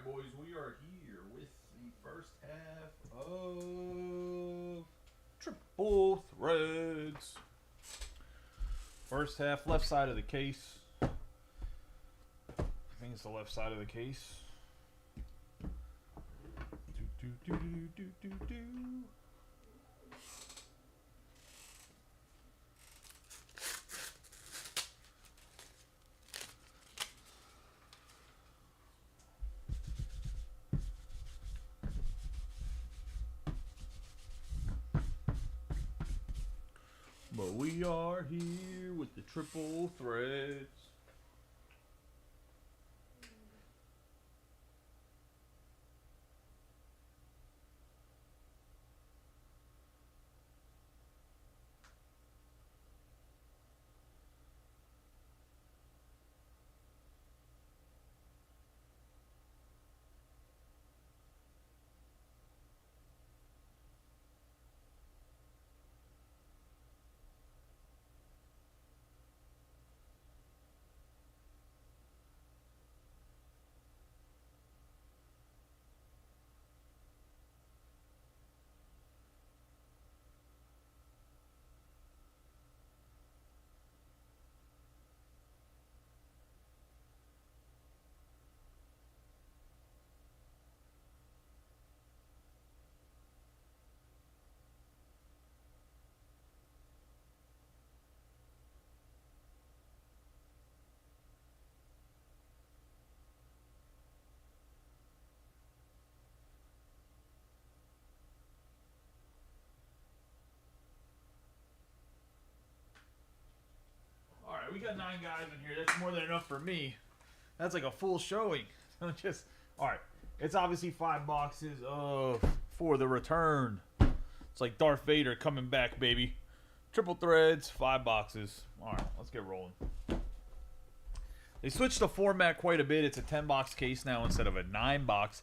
boys, we are here with the first half of Triple Threads. First half, left side of the case. I think it's the left side of the case. But we are here with the Triple Threads. Alright, we got 9 guys in here. That's more than enough for me. That's like a full showing. Alright. It's obviously 5 boxes of For the Return. It's like Darth Vader coming back, baby. Triple Threads, 5 boxes. Alright, let's get rolling. They switched the format quite a bit. It's a 10-box case now instead of a 9-box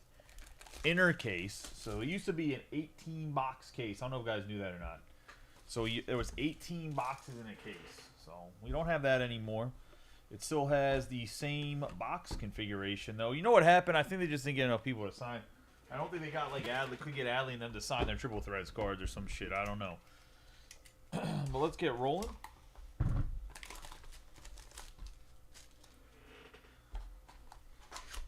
inner case. So it used to be an 18-box case. I don't know if you guys knew that or not. So there was 18 boxes in a case. So we don't have that anymore. It still has the same box configuration, though. You know what happened? I think they just didn't get enough people to sign. I don't think they got like Adley, could get Adley and them to sign their Triple Threads cards or some shit. I don't know. But let's get rolling.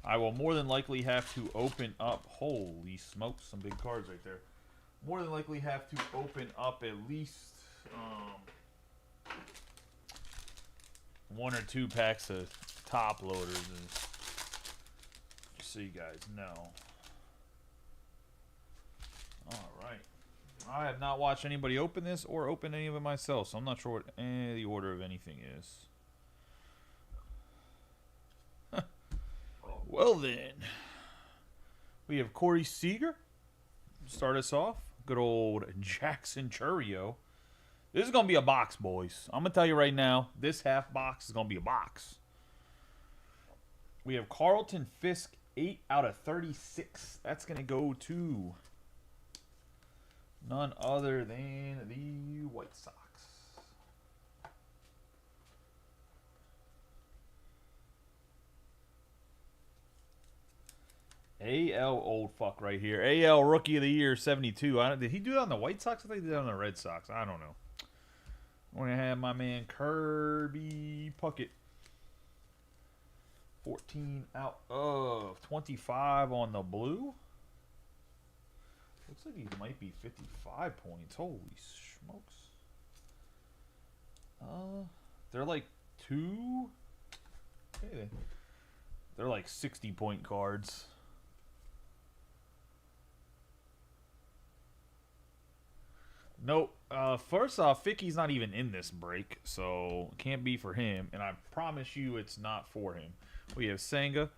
I will more than likely have to open up. Holy smokes, some big cards right there. More than likely have to open up at least 1 or 2 packs of top loaders, just so you guys know. Alright. I have not watched anybody open this or open any of it myself, so I'm not sure what the order of anything is. Well then, we have Corey Seager. Start us off. Good old Jackson Churio. This is going to be a box, boys. I'm going to tell you right now, this half box is going to be a box. We have Carlton Fisk, 8 out of 36. That's going to go to none other than the White Sox. AL old fuck right here. AL Rookie of the Year 72. Did he do it on the White Sox? I think he did it on the Red Sox. I don't know. I'm going to have my man Kirby Puckett. 14 out of 25 on the blue. Looks like he might be 55 points. Holy smokes. They're like 2. Okay, they're like 60-point cards. Nope. First off, Ficky's not even in this break, so it can't be for him. And I promise you it's not for him. We have Senga.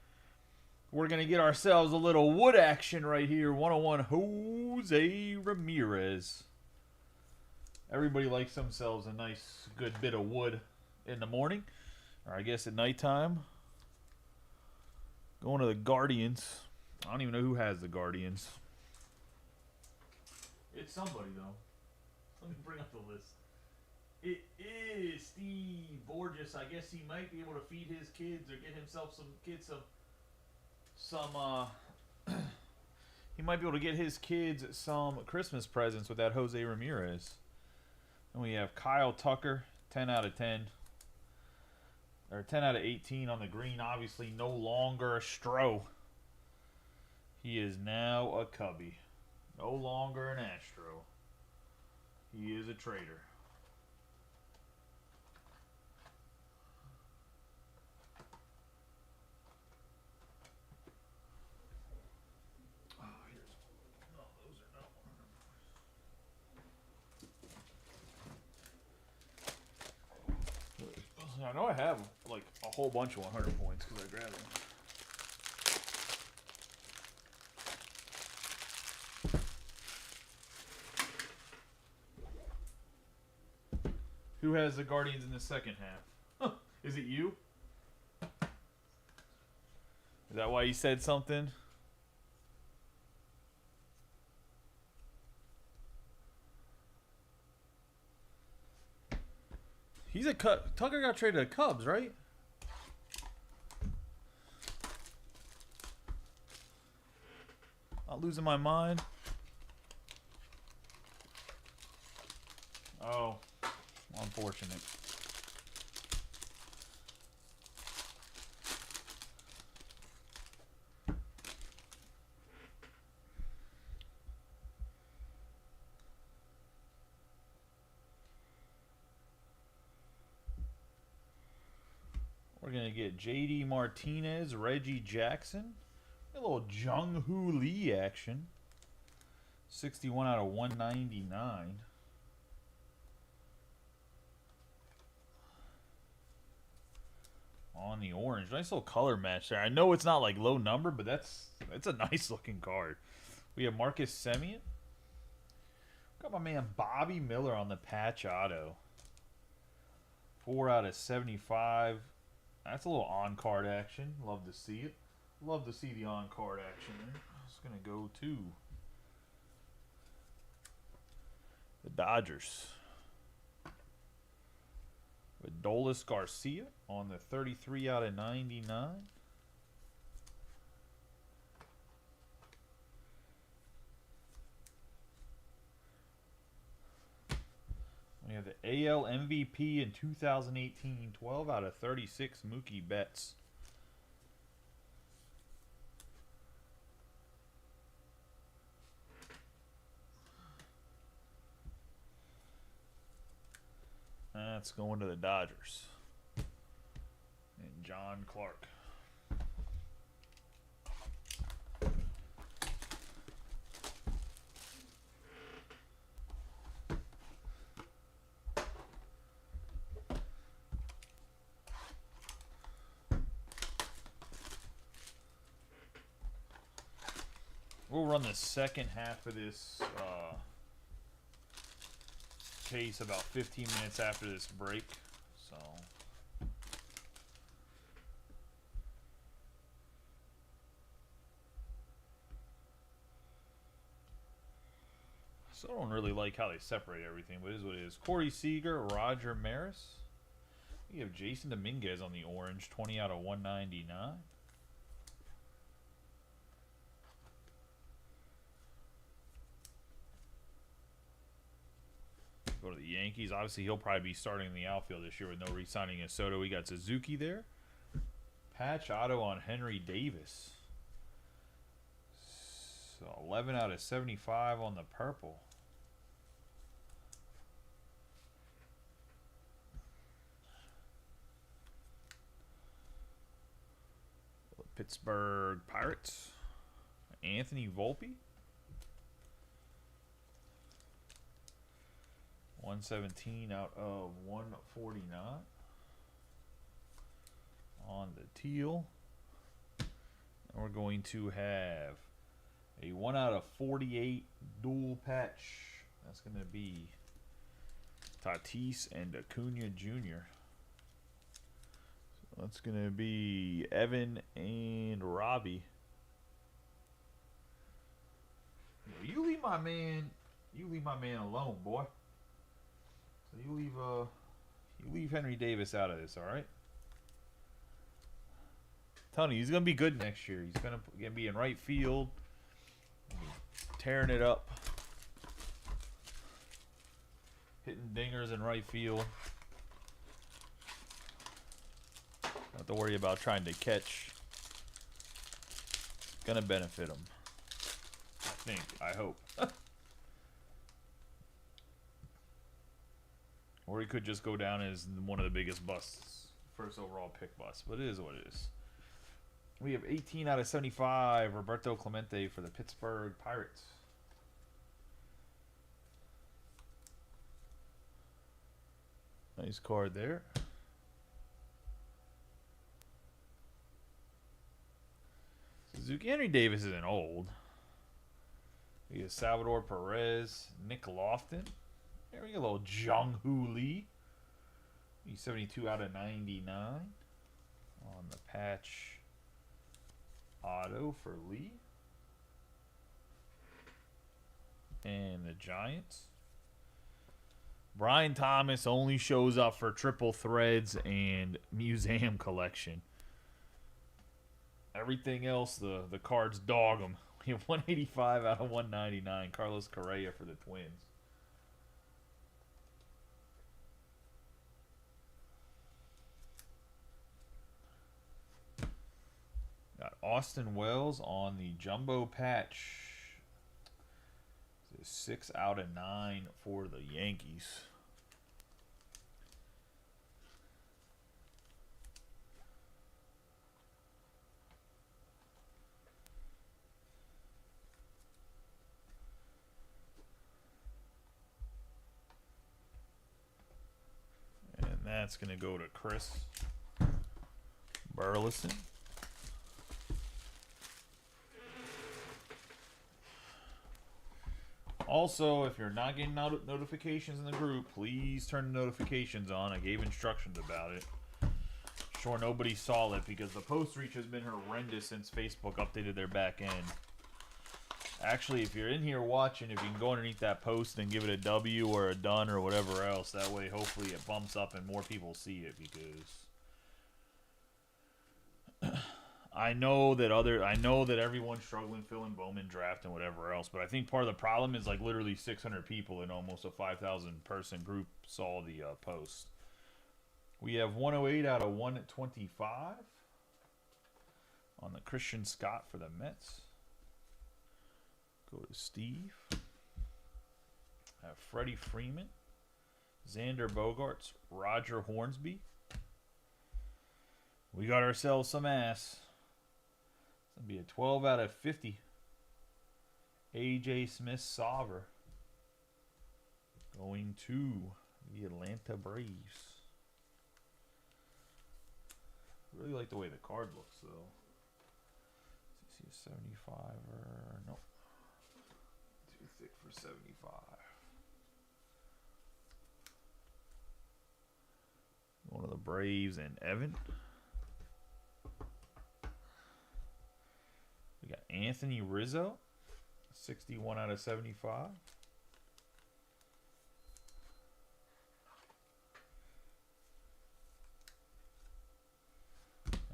We're going to get ourselves a little wood action right here. 101 Jose Ramirez. Everybody likes themselves a nice, good bit of wood in the morning. Or I guess at nighttime. Going to the Guardians. I don't even know who has the Guardians. It's somebody, though. Let me bring up the list. It is Steve Borges. I guess he might be able to feed his kids or get himself some He might be able to get his kids some Christmas presents with that Jose Ramirez. And we have Kyle Tucker, 10 out of 10. Or 10 out of 18 on the green. Obviously no longer a Stro. He is now a Cubby. No longer an Astro. He is a trader. I know I have like a whole bunch of 100 points because I grabbed them. Who has the Guardians in the second half? Is it you? Is that why you said something? He's a Tucker got traded to Cubs, right? Not losing my mind. Oh, unfortunate. We're going to get J.D. Martinez, Reggie Jackson. A little Jung-Hoo Lee action. 61 out of 199. On the orange. Nice little color match there. I know it's not like low number, but that's a nice looking card. We have Marcus Semien. Got my man Bobby Miller on the patch auto. 4 out of 75. That's a little on-card action. Love to see it. Love to see the on-card action there. It's going to go to the Dodgers. With Dolis Garcia on the 33 out of 99. We have the AL MVP in 2018, 12 out of 36, Mookie Betts. That's going to the Dodgers. And John Clark. We'll run the second half of this case about 15 minutes after this break. So I don't really like how they separate everything, but it is what it is. Corey Seager, Roger Maris. We have Jason Dominguez on the orange, 20 out of 199. Go to the Yankees. Obviously, he'll probably be starting in the outfield this year with no re-signing of Soto. We got Suzuki there. Patch auto on Henry Davis. So 11 out of 75 on the purple. Pittsburgh Pirates. Anthony Volpe. 117 out of 149 on the teal. And we're going to have a 1 out of 48 dual patch. That's going to be Tatis and Acuna Jr. So that's going to be Evan and Robbie. You leave my man alone, boy. So you leave Henry Davis out of this, all right? I'm telling you, he's gonna be good next year. He's gonna be in right field. Tearing it up. Hitting dingers in right field. Don't have to worry about trying to catch. Gonna benefit him. I think. I hope. Or he could just go down as one of the biggest busts. First overall pick bust. But it is what it is. We have 18 out of 75. Roberto Clemente for the Pittsburgh Pirates. Nice card there. Suzuki. Henry Davis isn't old. We have Salvador Perez, Nick Lofton. There we go, a little Jung-Hoo Lee. He's 72 out of 99. On the patch auto for Lee. And the Giants. Brian Thomas only shows up for triple threads and museum collection. Everything else, the cards dog him. We have 185 out of 199. Carlos Correa for the Twins. Got Austin Wells on the jumbo patch. 6 out of 9 for the Yankees. And that's going to go to Chris Burleson. Also, if you're not getting notifications in the group, please turn the notifications on. I gave instructions about it. Sure, nobody saw it because the post reach has been horrendous since Facebook updated their back end. Actually, if you're in here watching, if you can go underneath that post and give it a W or a done or whatever else, that way hopefully it bumps up and more people see it because I know that everyone's struggling filling Bowman draft and whatever else, but I think part of the problem is like literally 600 people in almost a 5,000 person group saw the post. We have 108 out of 125 on the Christian Scott for the Mets. Go to Steve. Have Freddie Freeman, Xander Bogaerts, Roger Hornsby. We got ourselves some ass. It's going to be a 12 out of 50. A.J. Smith Sauver. Going to the Atlanta Braves. Really like the way the card looks, though. Let's see, a 75 or... Nope. Too thick for 75. One of the Braves and Evan. We got Anthony Rizzo, 61 out of 75.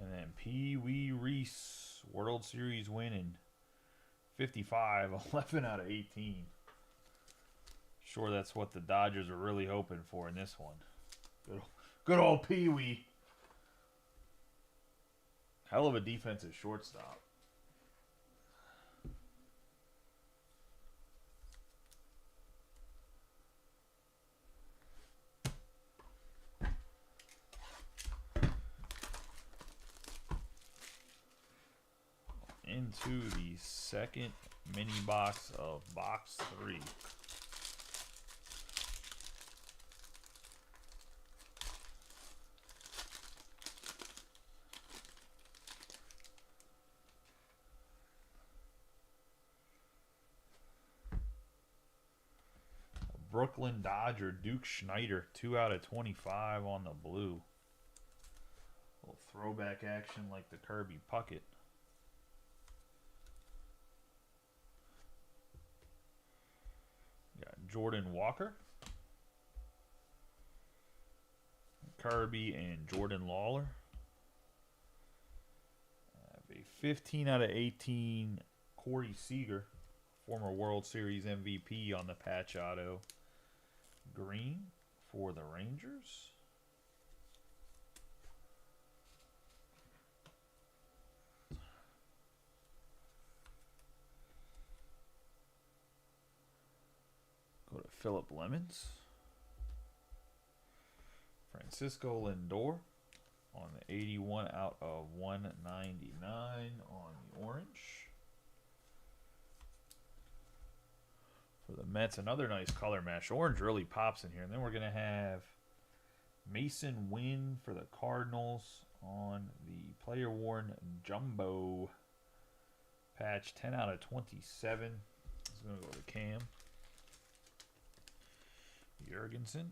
And then Pee Wee Reese, World Series winning, 55, 11 out of 18. Sure, that's what the Dodgers are really hoping for in this one. Good old Pee Wee. Hell of a defensive shortstop. Into the second mini box of box 3. Brooklyn Dodger, Duke Schneider, 2 out of 25 on the blue. A little throwback action like the Kirby Puckett. Got Jordan Walker, Kirby, and Jordan Lawler. I have a 15 out of 18 Corey Seager Former World Series MVP on the patch auto. Green for the Rangers. Go to Philip Lemons. Francisco Lindor on the 81 out of 199 on the orange. For the Mets, another nice color match. Orange really pops in here. And then we're going to have Mason Wynn for the Cardinals on the player worn jumbo patch. 10 out of 27. It's going to go to Cam. Jurgensen.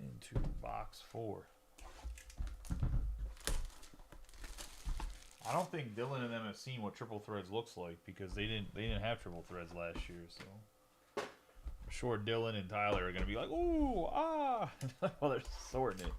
Into box 4. I don't think Dylan and them have seen what triple threads looks like because they didn't have triple threads last year, so I'm sure Dylan and Tyler are gonna be like, ooh, ah, while they're sorting it.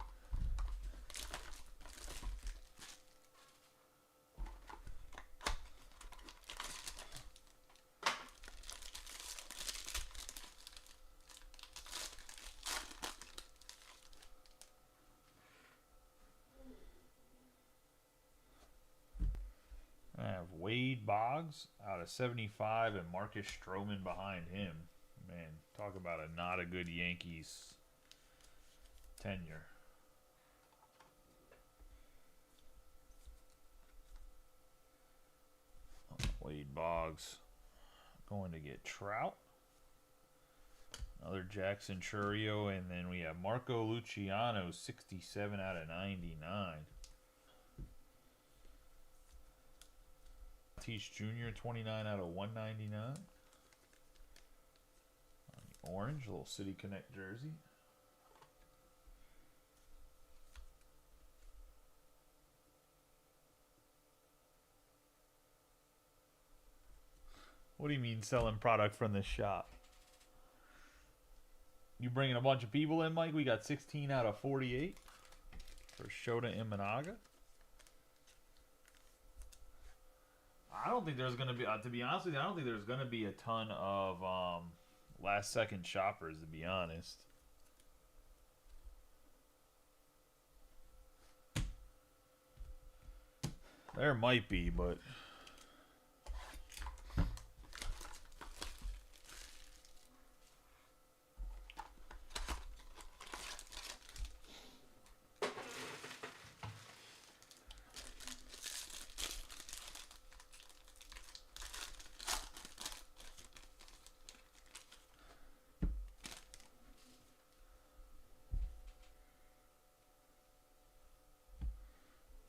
I have Wade Boggs out of 75 and Marcus Stroman behind him. Man, talk about not a good Yankees tenure. Wade Boggs going to get Trout. Another Jackson Churio, and then we have Marco Luciano, 67 out of 99. Teach Jr., 29 out of 199. On the orange, little City Connect jersey. What do you mean selling product from this shop? You bringing a bunch of people in, Mike? We got 16 out of 48 for Shota Imanaga. I don't think there's going to be, to be honest with you, I don't think there's going to be a ton of last second shoppers, to be honest. There might be, but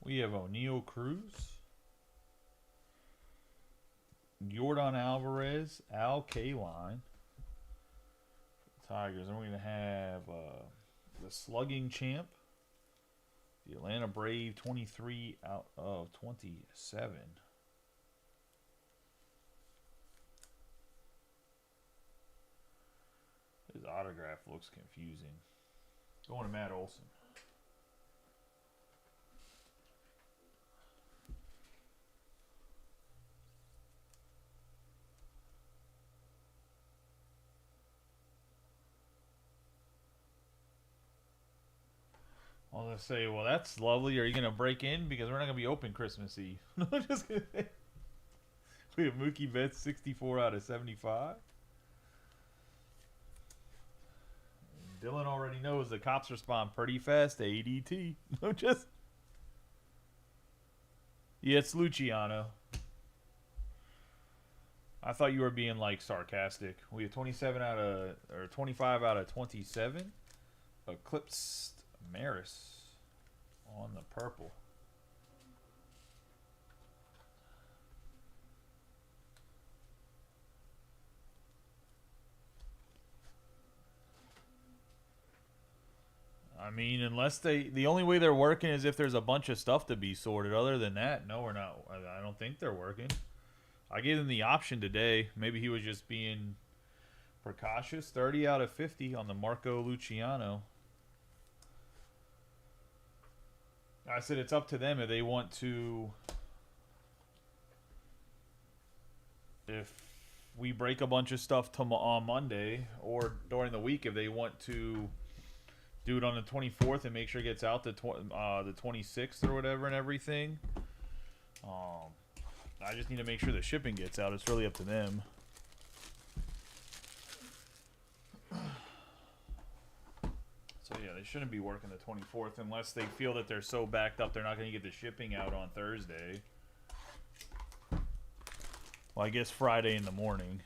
we have O'Neal Cruz, Yordan Alvarez, Al Kaline, Tigers. And we're going to have the slugging champ, the Atlanta Brave, 23 out of 27. His autograph looks confusing. Going to Matt Olson. I was going to say, well, that's lovely. Are you going to break in? Because we're not going to be open Christmas Eve. I'm just going to say. We have Mookie Betts, 64 out of 75. Dylan already knows the cops respond pretty fast to ADT. I'm just. Yeah, it's Luciano. I thought you were being like sarcastic. We have 25 out of 27. Eclipsed Maris on the purple. I mean, unless the only way they're working is if there's a bunch of stuff to be sorted. Other than that, no, we're not. I don't think they're working. I gave him the option today. Maybe he was just being precautious. 30 out of 50 on the Marco Luciano. I said it's up to them if they want to. If we break a bunch of stuff on Monday or during the week, if they want to do it on the 24th and make sure it gets out the 26th or whatever and everything. I just need to make sure the shipping gets out. It's really up to them. So yeah, they shouldn't be working the 24th unless they feel that they're so backed up they're not going to get the shipping out on Thursday. Well, I guess Friday in the morning.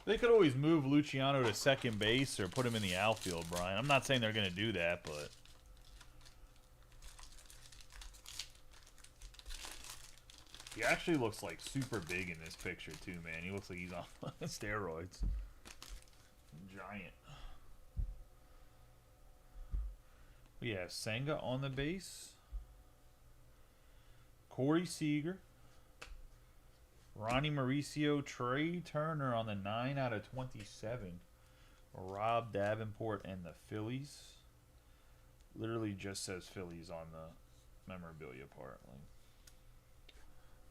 They could always move Luciano to second base or put him in the outfield, Brian. I'm not saying they're going to do that, but... He actually looks like super big in this picture too, man. He looks like he's on steroids. Giant. We have Senga on the base. Corey Seager. Ronnie Mauricio, Trey Turner on the 9 out of 27. Rob Davenport and the Phillies. Literally just says Phillies on the memorabilia part. Like,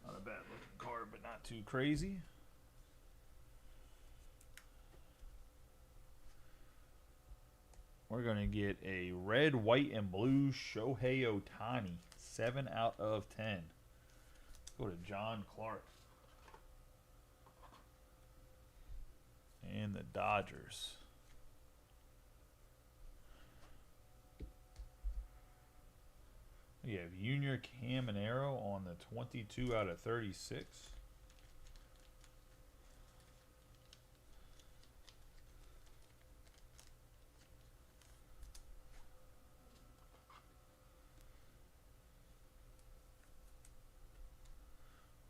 not a bad looking card, but not too crazy. We're going to get a red, white, and blue Shohei Ohtani. 7 out of 10. Go to John Clark. And the Dodgers. We have Junior Caminero on the 22 out of 36.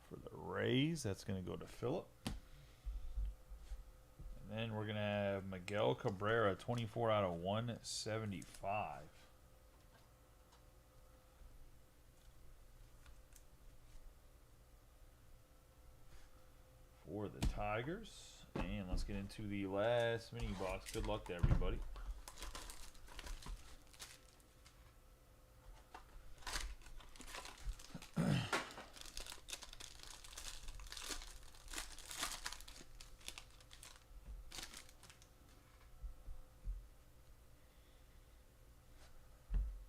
For the Rays, that's going to go to Phillip. And then we're going to have Miguel Cabrera, 24 out of 175. For the Tigers. And let's get into the last mini box. Good luck to everybody.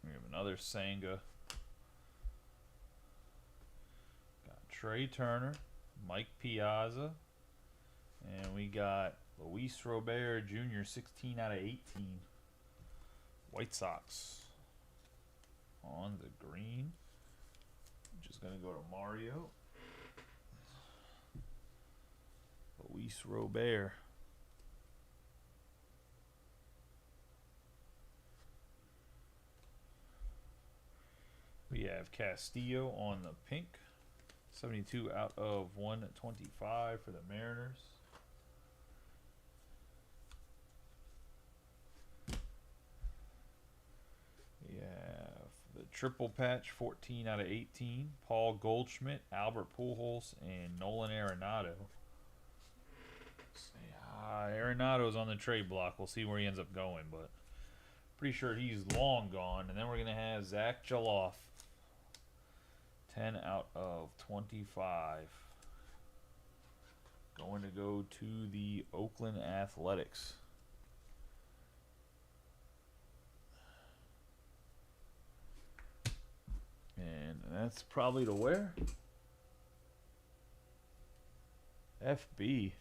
We have another Senga. Got Trey Turner. Mike Piazza, and we got Luis Robert Jr., 16 out of 18. White Sox on the green. Just going to go to Mario. Luis Robert. We have Castillo on the pink. 72 out of 125 for the Mariners. We have the triple patch, 14 out of 18. Paul Goldschmidt, Albert Pujols, and Nolan Arenado. Arenado's on the trade block. We'll see where he ends up going, but pretty sure he's long gone. And then we're going to have Zach Jaloff. 10 out of 25. Going to go to the Oakland Athletics. And that's probably to where? FB.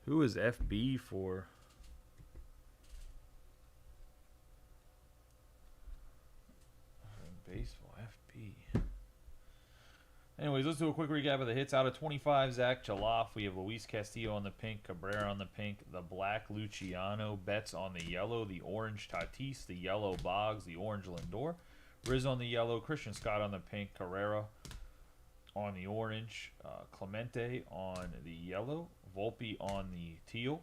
Who is FB for? Baseball FB. Anyways, let's do a quick recap of the hits. Out of 25, Zach Jaloff. We have Luis Castillo on the pink, Cabrera on the pink, the black Luciano, Betts on the yellow, the orange Tatis, the yellow Boggs, the orange Lindor, Riz on the yellow, Christian Scott on the pink, Carrera on the orange, Clemente on the yellow, Volpe on the teal.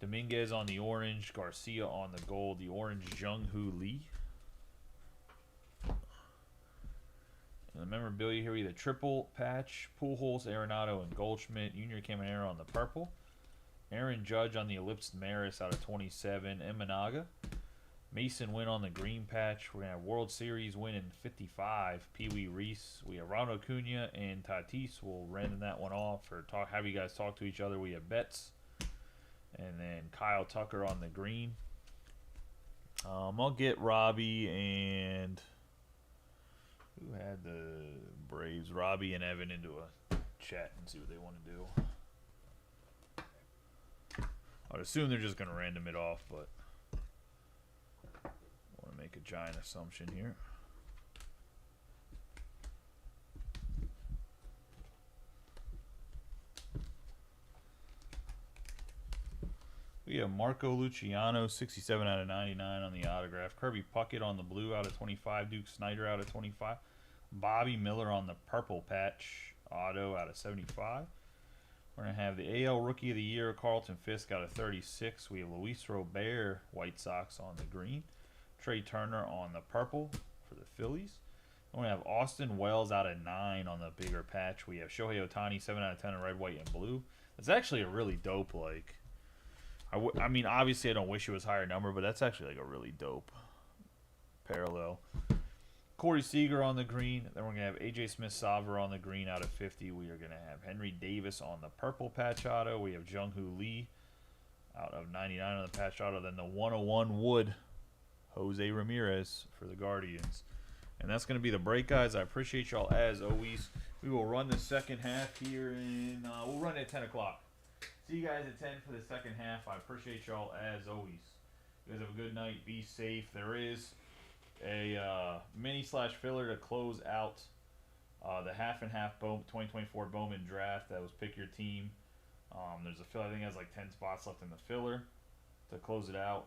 Dominguez on the orange. Garcia on the gold. The orange, Jung-Hoo Lee. And the memorabilia here, we have the triple patch. Pujols, Arenado, and Goldschmidt. Junior Caminero on the purple. Aaron Judge on the ellipsed Maris out of 27. Emanaga. Mason Wynn on the green patch. We're going to have World Series win in 55. Pee Wee Reese. We have Ronald Acuna and Tatis. We'll random that one off or have you guys talk to each other. We have Betts. And then Kyle Tucker on the green. I'll get Robbie and... who had the Braves? Robbie and Evan into a chat and see what they want to do. I'd assume they're just going to random it off, but... make a giant assumption here. We have Marco Luciano, 67 out of 99 on the autograph. Kirby Puckett on the blue out of 25. Duke Snyder out of 25. Bobby Miller on the purple patch auto out of 75. We're going to have the AL Rookie of the Year, Carlton Fisk out of 36. We have Luis Robert, White Sox on the green. Trey Turner on the purple for the Phillies. Then we have Austin Wells out of 9 on the bigger patch. We have Shohei Ohtani, 7 out of 10 in red, white, and blue. It's actually a really dope, like... I mean, obviously I don't wish it was a higher number, but that's actually like a really dope parallel. Corey Seager on the green. Then we're going to have A.J. Smith-Sauver on the green out of 50. We are going to have Henry Davis on the purple patch auto. We have Jung-Hoo Lee out of 99 on the patch auto. Then the 101 Wood, Jose Ramirez for the Guardians. And that's going to be the break, guys. I appreciate y'all as always. We will run the second half here, and we'll run it at 10 o'clock. See you guys at 10 for the second half. I appreciate y'all as always. You guys have a good night. Be safe. There is a mini/filler to close out the half and half 2024 Bowman draft. That was pick your team. There's a filler. I think it has like 10 spots left in the filler to close it out.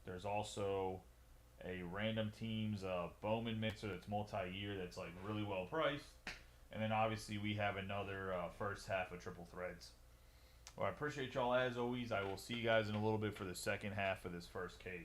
There's also a random teams Bowman mixer that's multi-year that's like really well priced. And then obviously we have another first half of triple threads. Well, I appreciate y'all as always. I will see you guys in a little bit for the second half of this first case.